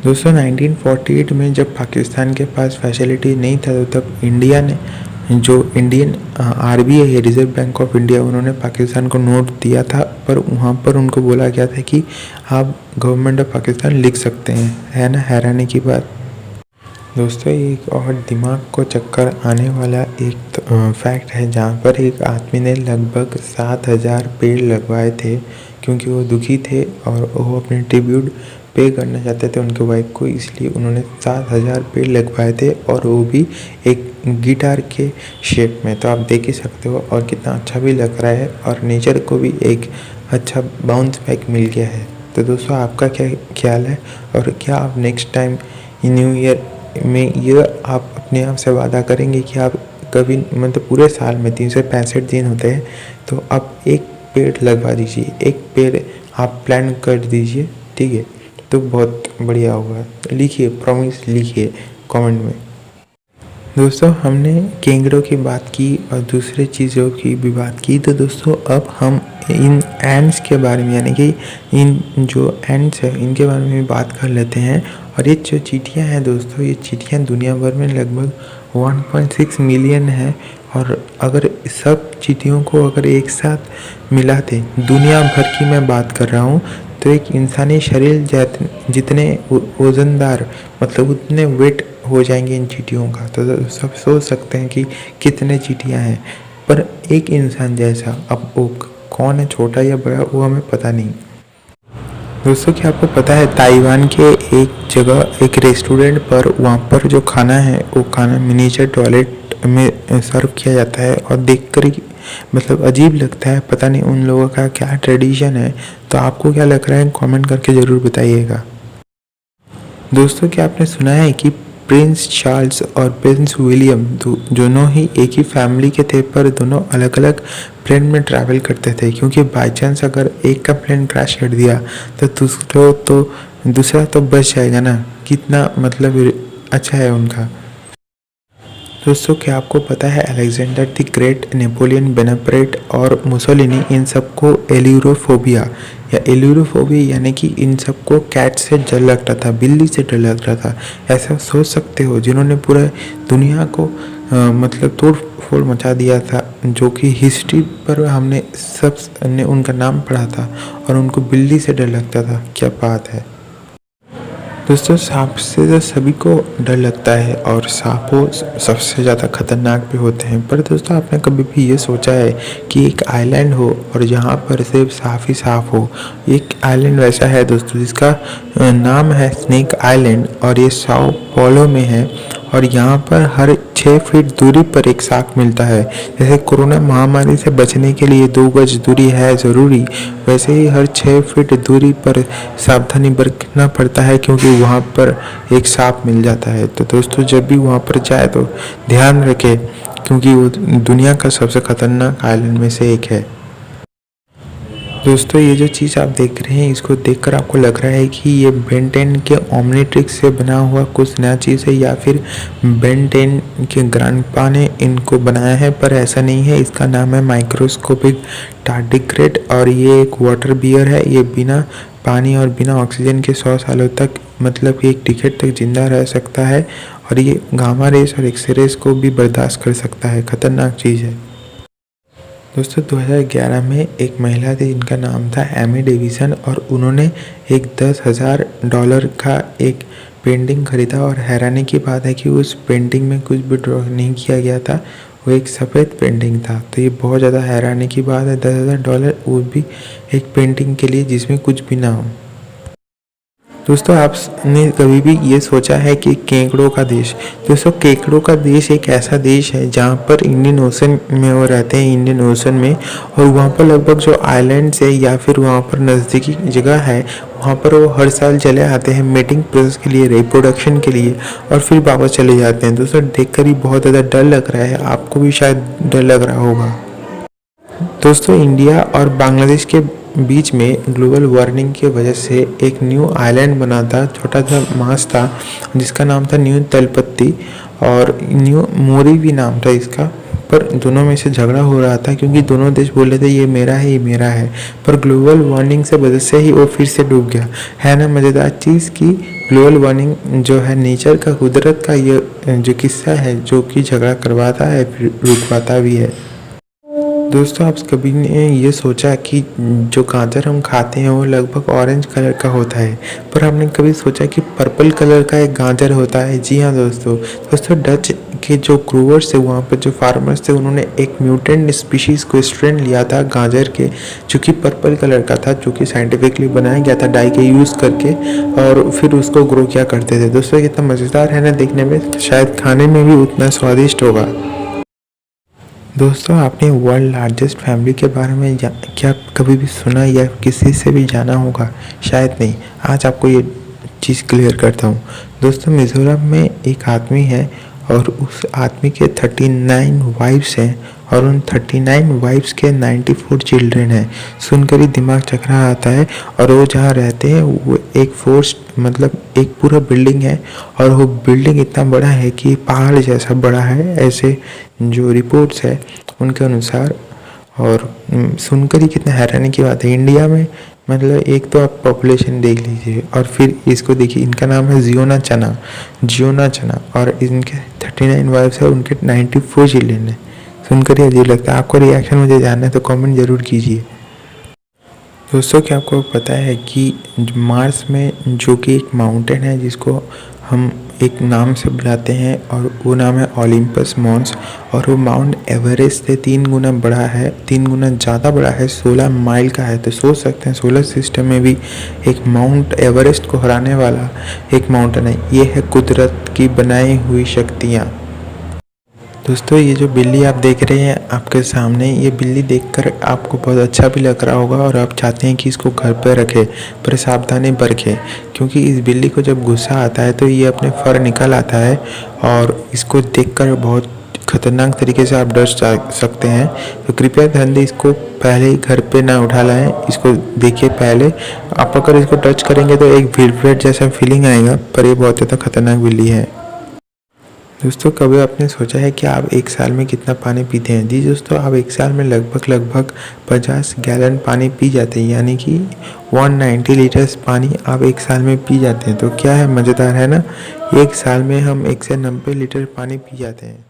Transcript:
दोस्तों 1948 में जब पाकिस्तान के पास फैसिलिटी नहीं था तो तब इंडिया ने जो इंडियन आरबीआई है, रिजर्व बैंक ऑफ इंडिया, उन्होंने पाकिस्तान को नोट दिया था। पर वहाँ पर उनको बोला गया था कि आप गवर्नमेंट ऑफ पाकिस्तान लिख सकते हैं। है ना हैरानी की बात। दोस्तों एक और दिमाग को चक्कर आने वाला एक फैक्ट है, जहाँ पर एक आदमी ने लगभग 7,000 पेड़ लगवाए थे क्योंकि वो दुखी थे और वो अपने ट्रिब्यूट पे करना चाहते थे उनके वाइफ को, इसलिए उन्होंने 7,000 पेड़ लगवाए थे और वो भी एक गिटार के शेप में। तो आप देख ही सकते हो और कितना अच्छा भी लग रहा है और नेचर को भी एक अच्छा बाउंस बैक मिल गया है। तो दोस्तों आपका क्या ख्याल है और क्या आप नेक्स्ट टाइम न्यू ईयर में ये आप अपने आप से वादा करेंगे कि आप कभी मतलब पूरे साल में 365 दिन होते हैं तो आप एक पेड़ लगवा दीजिए, एक पेड़ आप प्लान कर दीजिए, ठीक है? तो बहुत बढ़िया होगा। लिखिए, प्रॉमिस लिखिए कमेंट में। दोस्तों हमने केंगड़ों की बात की और दूसरे चीज़ों की भी बात की, तो दोस्तों अब हम इन एंड्स के बारे में, यानी कि इन जो एंड्स है इनके बारे में बात कर लेते हैं। और ये जो चींटियाँ हैं दोस्तों, ये चींटियाँ दुनिया भर में लगभग 1.6 मिलियन है। और अगर सब चींटियों को अगर एक साथ मिला दें, दुनिया भर की मैं बात कर रहा हूँ, तो एक इंसानी शरीर जितने वजनदार मतलब उतने वेट हो जाएंगे इन चींटियों का। तो सब सोच सकते हैं कि कितने चींटियाँ हैं, पर एक इंसान जैसा। अब वो कौन है, छोटा या बड़ा, वो हमें पता नहीं। दोस्तों क्या आपको पता है ताइवान के एक जगह एक रेस्टोरेंट पर वहाँ पर जो खाना है वो खाना मिनीचर टॉयलेट में सर्व किया जाता है और देखकर ही मतलब अजीब लगता है। पता नहीं उन लोगों का क्या ट्रेडिशन है। तो आपको क्या लग रहा है कमेंट करके ज़रूर बताइएगा। दोस्तों क्या आपने सुना है कि प्रिंस चार्ल्स और प्रिंस विलियम दोनों ही एक ही फैमिली के थे, पर दोनों अलग अलग प्लेन में ट्रैवल करते थे, क्योंकि बाई चांस अगर एक का प्लेन क्रैश कर दिया तो दूसरा तो बच जाएगा ना। कितना मतलब अच्छा है उनका। दोस्तों क्या आपको पता है Alexander the great, Napoleon Bonaparte और मुसोलिनी, इन सबको एल्यूरोफोबिया या एल्यूरोफोबिया यानी कि इन सबको कैट से डर लगता था, बिल्ली से डर लगता था। ऐसा सोच सकते हो, जिन्होंने पूरा दुनिया को मतलब तोड़ फोड़ मचा दिया था, जो कि हिस्ट्री पर हमने सब ने उनका नाम पढ़ा था और उनको बिल्ली से डर लगता था। क्या बात है। दोस्तों सांप से तो सभी को डर लगता है और सांपों सबसे ज़्यादा खतरनाक भी होते हैं। पर दोस्तों आपने कभी भी ये सोचा है कि एक आइलैंड हो और जहाँ पर सिर्फ साफ ही साफ हो। एक आइलैंड वैसा है दोस्तों जिसका नाम है स्नेक आइलैंड और ये साओ पोलो में है। और यहाँ पर हर 6 फीट दूरी पर एक सांप मिलता है। जैसे कोरोना महामारी से बचने के लिए 2 गज दूरी है ज़रूरी, वैसे ही हर 6 फीट दूरी पर सावधानी बरतना पड़ता है, क्योंकि वहाँ पर एक सांप मिल जाता है। तो दोस्तों जब भी वहाँ पर जाए तो ध्यान रखें, क्योंकि वो दुनिया का सबसे खतरनाक आइलैंड में से एक है। दोस्तों ये जो चीज़ आप देख रहे हैं, इसको देखकर आपको लग रहा है कि ये बेन 10 के ओमनीट्रिक्स से बना हुआ कुछ नया चीज़ है या फिर बेन 10 के ग्रैंडपा ने इनको बनाया है, पर ऐसा नहीं है। इसका नाम है माइक्रोस्कोपिक टार्डिग्रेड और ये एक वाटर बियर है। ये बिना पानी और बिना ऑक्सीजन के 100 सालों तक मतलब कि 1 डिकेड तक जिंदा रह सकता है और ये गामा रेस और एक्स रेस को भी बर्दाश्त कर सकता है। खतरनाक चीज़ है। दोस्तों 2011 में एक महिला थी जिनका नाम था एमी डेविसन और उन्होंने एक $10,000 का एक पेंटिंग खरीदा। और हैरानी की बात है कि उस पेंटिंग में कुछ भी ड्रॉ नहीं किया गया था, वो एक सफ़ेद पेंटिंग था। तो ये बहुत ज़्यादा हैरानी की बात है, $10,000 वो भी एक पेंटिंग के लिए जिसमें कुछ भी ना हो। दोस्तों आपने कभी भी ये सोचा है कि केकड़ों का देश, दोस्तों केकड़ों का देश एक ऐसा देश है जहाँ पर इंडियन ओशन में वो रहते हैं, इंडियन ओशन में। और वहाँ पर लगभग जो आइलैंड्स है या फिर वहाँ पर नज़दीकी जगह है, वहाँ पर वो हर साल चले आते हैं मीटिंग प्रोसेस के लिए, रिप्रोडक्शन के लिए, और फिर वापस चले जाते हैं। दोस्तों देखकर ही बहुत ज़्यादा डर लग रहा है, आपको भी शायद डर लग रहा होगा। दोस्तों इंडिया और बांग्लादेश के बीच में ग्लोबल वार्मिंग की वजह से एक न्यू आइलैंड बना था, छोटा सा मास था जिसका नाम था न्यू तलपत्ती और न्यू मोरी भी नाम था इसका। पर दोनों में से झगड़ा हो रहा था क्योंकि दोनों देश बोल रहे थे ये मेरा है, ये मेरा है। पर ग्लोबल वार्मिंग से वजह से ही वो फिर से डूब गया। है ना मज़ेदार चीज़ की ग्लोबल वार्मिंग जो है नेचर का, कुदरत का ये जो किस्सा है जो कि झगड़ा करवाता है फिर रुकवाता भी है। दोस्तों, आप कभी ने ये सोचा कि जो गाजर हम खाते हैं वो लगभग ऑरेंज कलर का होता है, पर आपने कभी सोचा कि पर्पल कलर का एक गाजर होता है? जी हाँ दोस्तों डच के जो ग्रोवर्स थे, वहाँ पर जो फार्मर्स थे, उन्होंने एक म्यूटेंट स्पीशीज़ को स्ट्रेन लिया था गाजर के, जो कि पर्पल कलर का था, जो कि साइंटिफिकली बनाया गया था डाई के यूज़ करके, और फिर उसको ग्रो किया करते थे। दोस्तों, कितना मज़ेदार है ना देखने में, शायद खाने में भी उतना स्वादिष्ट होगा। दोस्तों, आपने वर्ल्ड लार्जेस्ट फैमिली के बारे में क्या कभी भी सुना या किसी से भी जाना होगा? शायद नहीं। आज आपको ये चीज़ क्लियर करता हूँ। दोस्तों, मिज़ोरम में एक आदमी है और उस आदमी के 39 वाइफ्स हैं और उन 39 वाइफ्स के 94 चिल्ड्रन हैं। सुनकर ही दिमाग चकरा आता है। और वो जहाँ रहते हैं वो एक फोर्स मतलब एक पूरा बिल्डिंग है, और वो बिल्डिंग इतना बड़ा है कि पहाड़ जैसा बड़ा है, ऐसे जो रिपोर्ट्स है उनके अनुसार। और सुनकर ही कितना हैरानी की बात है। इंडिया में मतलब एक तो आप पॉपुलेशन देख लीजिए और फिर इसको देखिए, इनका नाम है जियोना चना और इनके 39 वाइफ्स है, उनके 94 चिल्ड्रन है। सुनकर ही अजीब लगता है। आपका रिएक्शन मुझे जानना है तो कमेंट ज़रूर कीजिए। दोस्तों, क्या आपको पता है कि मार्स में जो कि एक माउंटेन है जिसको हम एक नाम से बुलाते हैं, और वो नाम है ओलंपस मॉन्स, और वो माउंट एवरेस्ट से 3 गुना बड़ा है, 3 गुना ज़्यादा बड़ा है, 16 माइल का है। तो सोच सकते हैं सोलर सिस्टम में भी एक माउंट एवरेस्ट को हराने वाला एक माउंटेन है। ये है कुदरत की बनाई हुई शक्तियाँ। दोस्तों, ये जो बिल्ली आप देख रहे हैं आपके सामने, ये बिल्ली देखकर आपको बहुत अच्छा भी लग रहा होगा और आप चाहते हैं कि इसको घर पर रखें, पर सावधानी बरतें, क्योंकि इस बिल्ली को जब गुस्सा आता है तो ये अपने फर निकल आता है और इसको देखकर बहुत खतरनाक तरीके से आप डर सकते हैं। तो कृपया ध्यान दें, इसको पहले ही घर पे ना उठा लाएं। इसको देखिए पहले, आप अगर इसको टच करेंगे तो एक विब्रेट जैसा फीलिंग आएगा, पर ये बहुत ज़्यादा खतरनाक बिल्ली है। दोस्तों, कभी आपने सोचा है कि आप एक साल में कितना पानी पीते हैं? जी दोस्तों, आप एक साल में लगभग 50 गैलन पानी पी जाते हैं, यानी कि 190 लीटर्स पानी आप एक साल में पी जाते हैं। तो क्या है, मज़ेदार है ना? एक साल में हम 190 लीटर पानी पी जाते हैं।